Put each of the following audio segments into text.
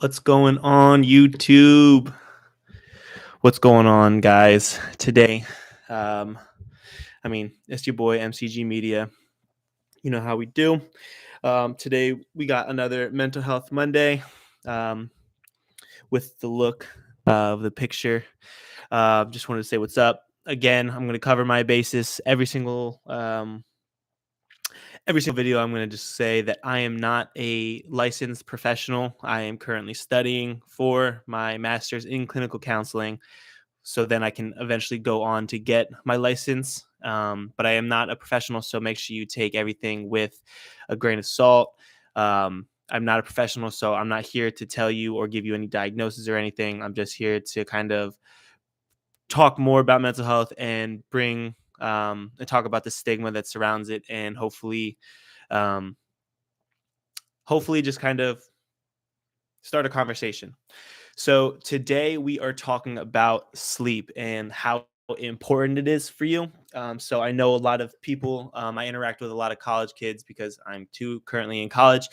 What's going on, YouTube? What's going on, guys? Today, um, it's your boy MCG Media. You know how we do. Today, we got another Mental Health Monday um, with the look of the picture. Just wanted to say what's up. Again, I'm going to cover my basis every single video. I'm going to just say that I am not a licensed professional. I am currently studying for my master's in clinical counseling, so then I can eventually go on to get my license. But I am not a professional, so make sure you take everything with a grain of salt. I'm not a professional, so I'm not here to tell you or give you any diagnosis or anything. I'm just here to kind of talk more about mental health and bring and talk about the stigma that surrounds it, and um, hopefully just kind of start a conversation. So today we are talking about sleep and how important it is for you. So I know a lot of people. I interact with a lot of college kids because I'm too currently in college,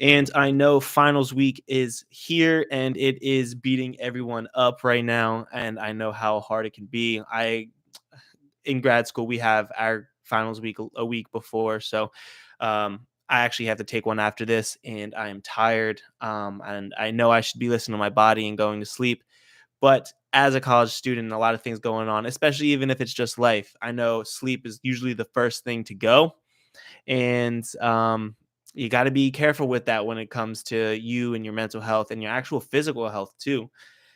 and I know finals week is here and it is beating everyone up right now. And I know how hard it can be. I In grad school we have our finals week a week before, so I actually have to take one after this, and I am tired. And I know I should be listening to my body and going to sleep, but as a college student, a lot of things going on, especially even if it's just life. I know sleep is usually the first thing to go, and you got to be careful with that when it comes to you and your mental health and your actual physical health too.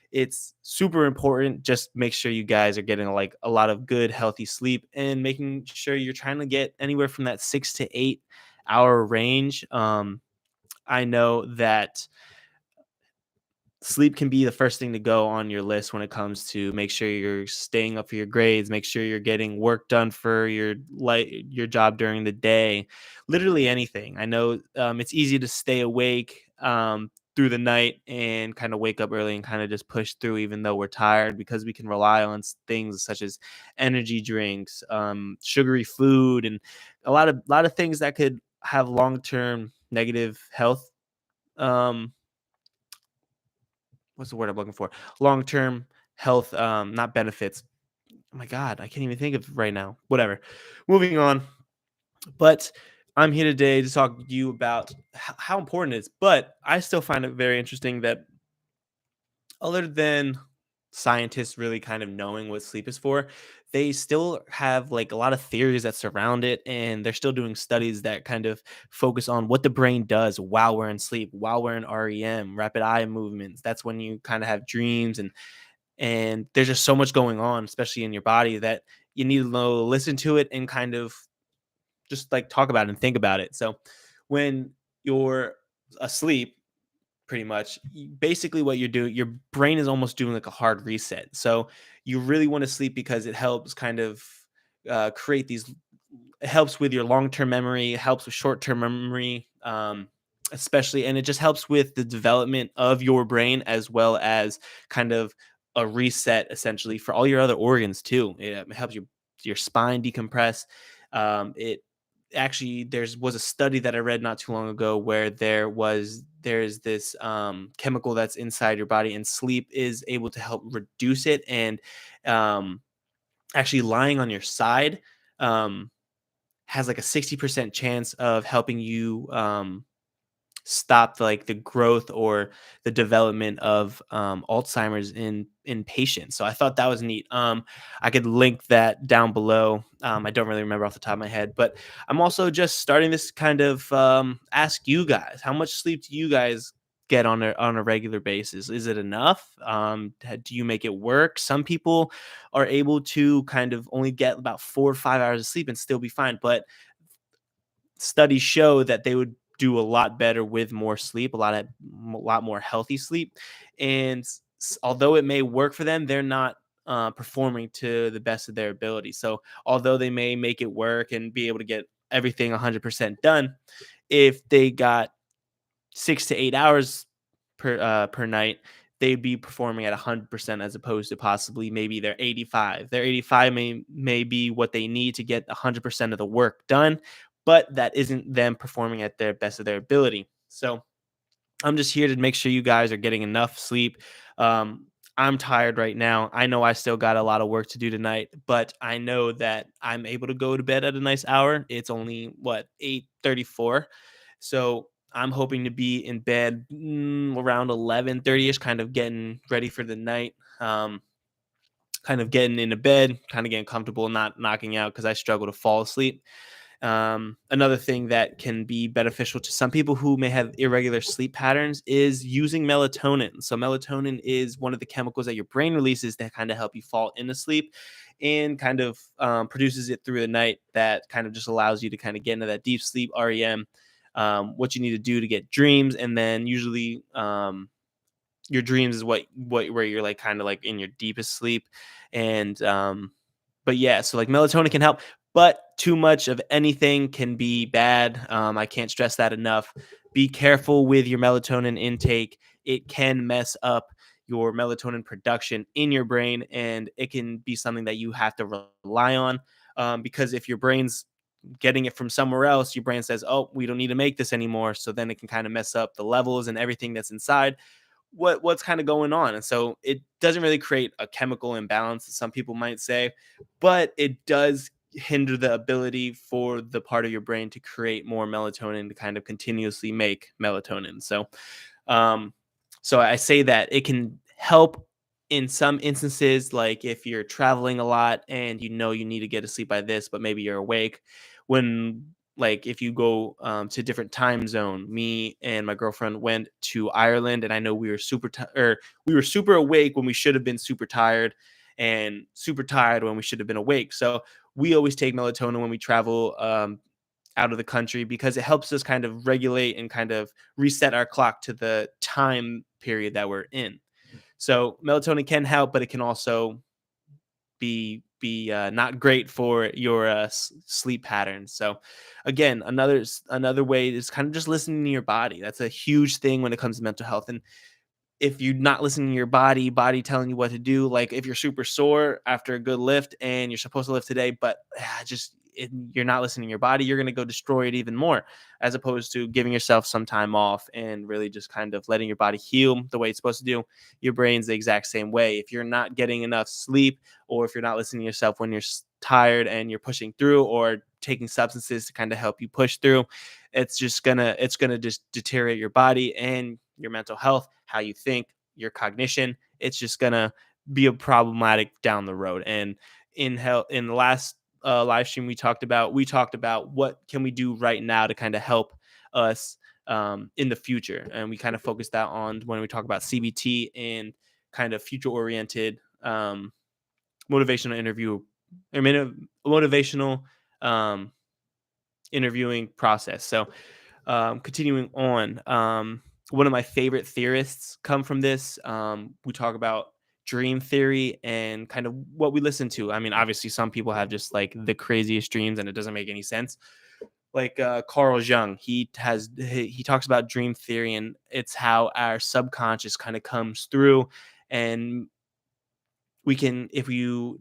It's super important. Just make sure you guys are getting like a lot of good healthy sleep, and making sure you're trying to get anywhere from that 6 to 8 hour range. I know that sleep can be the first thing to go on your list when it comes to make sure you're staying up for your grades, make sure you're getting work done for your job during the day, literally anything. I know it's easy to stay awake through the night and kind of wake up early and kind of just push through even though we're tired, because we can rely on things such as energy drinks, sugary food, and a lot of things that could have long-term negative health, um what's the word I'm looking for? Long-term health, not benefits. Oh my god, I can't even think of right now. Whatever. Moving on. But I'm here today to talk to you about how important it is. But I still find it very interesting that, other than scientists really kind of knowing what sleep is for, they still have like a lot of theories that surround it, and they're still doing studies that kind of focus on what the brain does while we're in sleep, while we're in REM, rapid eye movements. That's when you kind of have dreams, and there's just so much going on, especially in your body, that you need to know, listen to it, and kind of just like talk about it and think about it. So when you're asleep, pretty much, basically what you're doing, your brain is almost doing like a hard reset. So you really want to sleep because it helps kind of create these, it helps with your long-term memory, it helps with short-term memory, especially, and it just helps with the development of your brain, as well as kind of a reset essentially for all your other organs too. It helps your spine decompress. It actually, was a study that I read not too long ago where there's this chemical that's inside your body, and sleep is able to help reduce it. And um, actually, lying on your side um, has like a 60% chance of helping you stop like the growth or the development of Alzheimer's in patients. So I thought that was neat. I could link that down below. I don't really remember off the top of my head, but I'm also just starting this kind of ask you guys, how much sleep do you guys get on a regular basis? Is it enough? Do you make it work? Some people are able to kind of only get about 4 or 5 hours of sleep and still be fine, but studies show that they would do a lot better with more sleep, a lot more healthy sleep. And although it may work for them, they're not performing to the best of their ability. So although they may make it work and be able to get everything 100% done, if they got 6 to 8 hours per night, they'd be performing at 100%, as opposed to possibly maybe they're 85. Their 85 may be what they need to get 100% of the work done, but that isn't them performing at their best of their ability. So I'm just here to make sure you guys are getting enough sleep. I'm tired right now. I know I still got a lot of work to do tonight, but I know that I'm able to go to bed at a nice hour. It's only what 8:34, so I'm hoping to be in bed around 11:30 ish, kind of getting ready for the night. Kind of getting into bed, kind of getting comfortable, not knocking out because I struggle to fall asleep. Another thing that can be beneficial to some people who may have irregular sleep patterns is using melatonin. So, melatonin is one of the chemicals that your brain releases that kind of help you fall into sleep and kind of produces it through the night that kind of just allows you to kind of get into that deep sleep REM. What you need to do to get dreams, and then usually your dreams is what where you're like kind of like in your deepest sleep. And but yeah, so like melatonin can help, but too much of anything can be bad. I can't stress that enough. Be careful with your melatonin intake. It can mess up your melatonin production in your brain, and it can be something that you have to rely on. Because if your brain's getting it from somewhere else, your brain says, "Oh, we don't need to make this anymore." So then it can kind of mess up the levels and everything that's inside what's kind of going on. And so it doesn't really create a chemical imbalance, some people might say, but it does hinder the ability for the part of your brain to create more melatonin to kind of continuously make melatonin. Um so I say that it can help in some instances, like if you're traveling a lot and you know you need to get to sleep by this, but maybe you're awake when, like if you go to a different time zone. Me and my girlfriend went to Ireland, and I know we were or we were super awake when we should have been super tired, and super tired when we should have been awake. So we always take melatonin when we travel out of the country because it helps us kind of regulate and kind of reset our clock to the time period that we're in. So melatonin can help, but it can also be not great for your sleep patterns. So again, another way is kind of just listening to your body. That's a huge thing when it comes to mental health. And if you're not listening to your body telling you what to do, like if you're super sore after a good lift and you're supposed to lift today, but you're not listening to your body, you're going to go destroy it even more, as opposed to giving yourself some time off and really just kind of letting your body heal the way it's supposed to do. Your brain's the exact same way. If you're not getting enough sleep, or if you're not listening to yourself when you're tired and you're pushing through, or taking substances to kind of help you push through, it's gonna just deteriorate your body and your mental health, how you think, your cognition. It's just gonna be a problematic down the road. And in the last live stream, we talked about what can we do right now to kind of help us in the future, and we kind of focused that on when we talk about CBT and kind of future oriented motivational interview or motivational um, interviewing process. So continuing on, one of my favorite theorists come from this. We talk about dream theory and kind of what we listen to. I mean, obviously, some people have just like the craziest dreams, and it doesn't make any sense. Like Carl Jung, he talks about dream theory, and it's how our subconscious kind of comes through, and we can, if you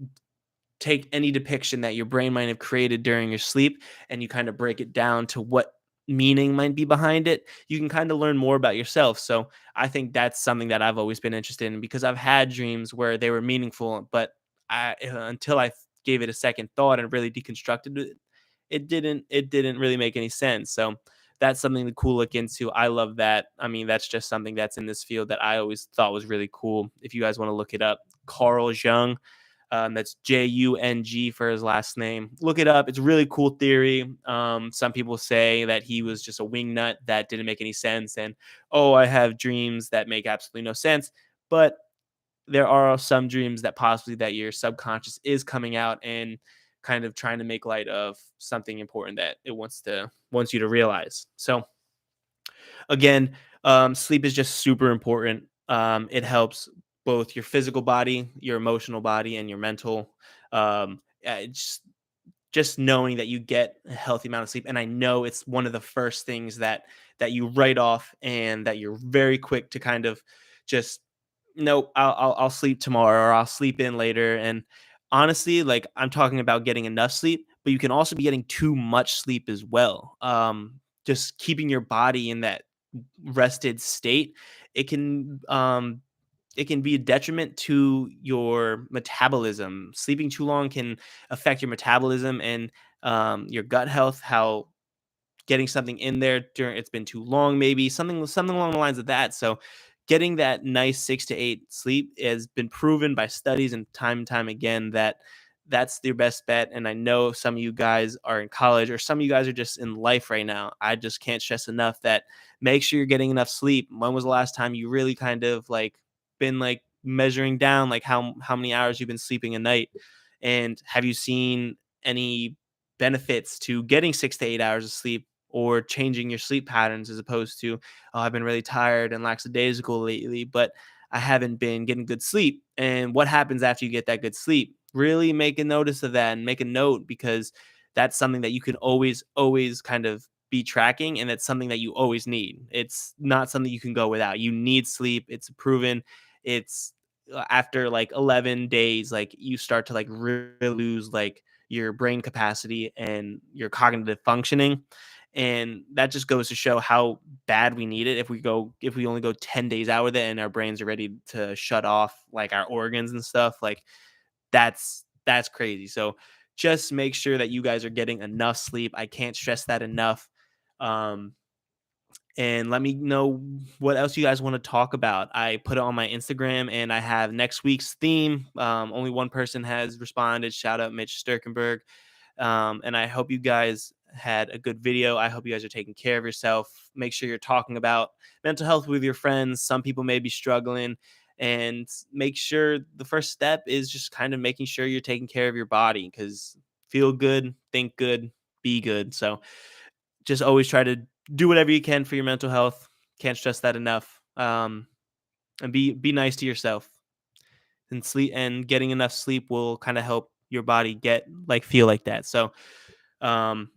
take any depiction that your brain might have created during your sleep and you kind of break it down to what meaning might be behind it, you can kind of learn more about yourself. So I think that's something that I've always been interested in, because I've had dreams where they were meaningful, but until I gave it a second thought and really deconstructed it, it didn't really make any sense. So that's something to cool look into. I love that. I mean, that's just something that's in this field that I always thought was really cool. If you guys want to look it up, Carl Jung, that's Jung for his last name. Look it up. It's a really cool theory. Some people say that he was just a wingnut that didn't make any sense. And, oh, I have dreams that make absolutely no sense. But there are some dreams that possibly that your subconscious is coming out and kind of trying to make light of something important that it wants you to realize. So again, sleep is just super important. It helps both your physical body, your emotional body, and your mental. Just knowing that you get a healthy amount of sleep, and I know it's one of the first things that you write off, and that you're very quick to kind of just, nope, I'll sleep tomorrow, or I'll sleep in later. And honestly, like, I'm talking about getting enough sleep, but you can also be getting too much sleep as well. Just keeping your body in that rested state, it can be a detriment to your metabolism. Sleeping too long can affect your metabolism and your gut health. How getting something in there during it's been too long, maybe something along the lines of that. So getting that nice 6 to 8 sleep has been proven by studies and time again that that's your best bet. And I know some of you guys are in college or some of you guys are just in life right now. I just can't stress enough that make sure you're getting enough sleep. When was the last time you really kind of like been like measuring down like how many hours you've been sleeping a night? And have you seen any benefits to getting 6 to 8 hours of sleep or changing your sleep patterns as opposed to, oh, I've been really tired and lackadaisical lately, but I haven't been getting good sleep. And what happens after you get that good sleep? Really make a notice of that and make a note because that's something that you can always kind of be tracking. And that's something that you always need. It's not something you can go without. You need sleep. It's proven. It's after like 11 days, like you start to like really lose like your brain capacity and your cognitive functioning, and that just goes to show how bad we need it. If we only go 10 days out with it and our brains are ready to shut off like our organs and stuff, like that's crazy. So just make sure that you guys are getting enough sleep. I can't stress that enough. um and let me know what else you guys want to talk about. I put it on my Instagram and I have next week's theme. Only one person has responded. Shout out Mitch Sturkenberg. And I hope you guys had a good video. I hope you guys are taking care of yourself. Make sure you're talking about mental health with your friends. Some people may be struggling. And make sure the first step is just kind of making sure you're taking care of your body because feel good, think good, be good. So just always try to do whatever you can for your mental health. Can't stress that enough. And be nice to yourself. And sleep and getting enough sleep will kind of help your body get like feel like that. So um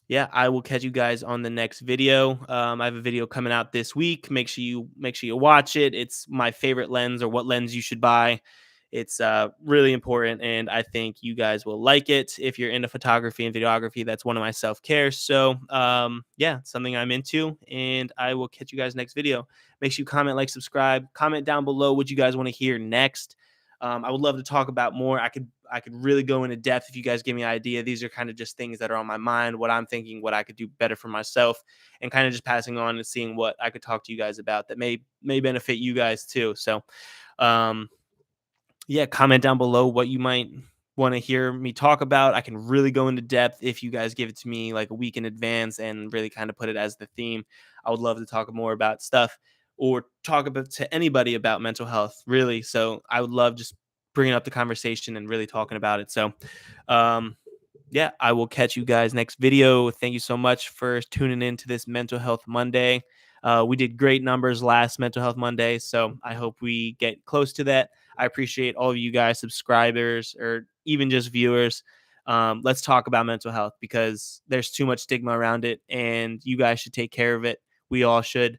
yeah, I will catch you guys on the next video. I have a video coming out this week. Make sure you watch it. It's my favorite lens or what lens you should buy. It's really important, and I think you guys will like it. If you're into photography and videography, that's one of my self care. So yeah, something I'm into, and I will catch you guys next video. Make sure you comment, like, subscribe. Comment down below what you guys want to hear next. I would love to talk about more. I could really go into depth if you guys give me an idea. These are kind of just things that are on my mind, what I'm thinking, what I could do better for myself, and kind of just passing on and seeing what I could talk to you guys about that may benefit you guys too. So, um, yeah, comment down below what you might want to hear me talk about. I can really go into depth if you guys give it to me like a week in advance and really kind of put it as the theme. I would love to talk more about stuff or talk about to anybody about mental health, really. So I would love just bringing up the conversation and really talking about it. So, um, yeah, I will catch you guys next video. Thank you so much for tuning in to this Mental Health Monday. We did great numbers last Mental Health Monday, so I hope we get close to that. I appreciate all of you guys, subscribers, or even just viewers. Let's talk about mental health because there's too much stigma around it, and you guys should take care of it. We all should.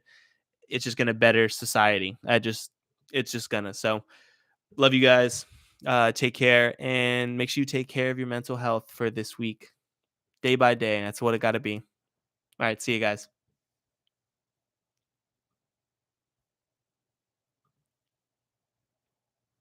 It's just gonna better society. It's just gonna. So, love you guys. Take care and make sure you take care of your mental health for this week, day by day. That's what it got to be. All right. See you guys.